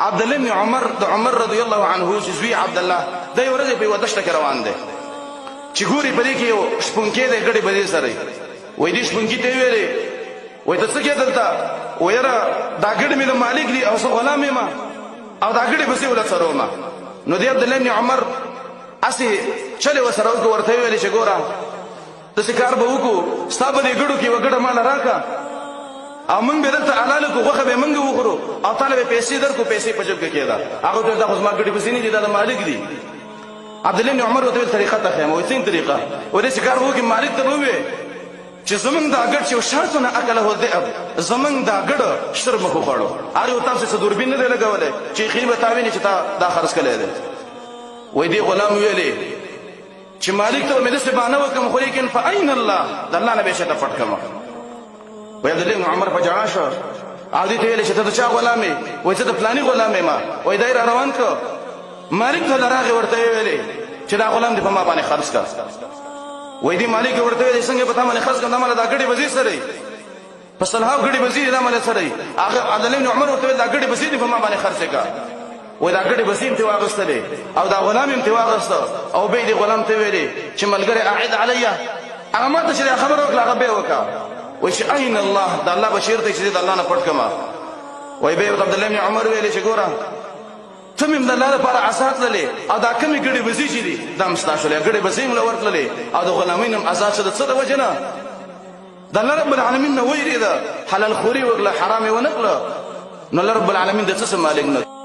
عبد الله بن عمر رضی الله عنه چې زوی عبد الله د یو ورځې په ودشت کې روان دی چې ګوري په دې کې یو شپونکې د ګډې بدې سره وای دې شپونکې ته ویلې وای ته څه کې دلته وایره دا ګډې مې د مالک دی او څه غلام یم او دا ګډې بسې ولې سره ما نو دی عبد الله بن عمر اسی چلے وسره ورته ویلې چې ګوره د کار به وکړو ستا به دې ګډو کې وګړه مال راکا او موږ به دلته حلال کو غوښه به موږ وخورو او طالب پیسې درکو پیسې په جيب کې کېدا هغه ته د خصما ګډي پسې نه دي د مالک دي عبد الله بن عمر وته طریقه ته خیمه وې څنګه طریقه ولې چې کار وکړي مالک ته وې چې زمونږ دا ګډ چې شرطونه اکل هو دی زمونږ دا ګډ شرم خو خړو هغه تاسو څه دوربین نه لګولې چې خېمه تاوینه چې دا خرڅ کړي دي وې دی غلام ویلې چې مالک ته مې د سبانه وکم خو لیکن فاین الله د الله نه به شته پټ کما وې عبد الله بن عمر په جاشه عادي ته ویل چې ته چا غلامې وې ته د پلاني غلامې ما وې دای روان کو مالک ته لراغه ورته ویلې چې دا غلام دې په ما باندې خرڅ کا وې دې مالک ورته ویلې څنګه په تا باندې خرڅ کړم مال دا ګډي وزیر سره په صلاح ګډي وزیر دا مال سره هغه عبد الله بن عمر ورته دا ګډي وزیر په ما باندې خرڅ کا وې دا ګډي وزیر ته واغستلې او دا غلام هم ته واغست او به دې غلام ته ویلې چې ملګری اعد علیا هغه ماته چې خبر وکړه هغه به وکړه وش اين الله دا الله بشیر ته چې الله نه پټ کما وای به عبد الله بن عمر ویلې چې ګوره ته مم د الله لپاره آزاد للې او دا کمی ګډي وزي چې دي دا مستاشلې ګډي وزي مل ورتللې او د غلامینم آزاد شد څه د وجنه د الله رب العالمین نو ویری دا حلال خوري وغلا حرام ونقله نو الله رب العالمین د څه مالک نه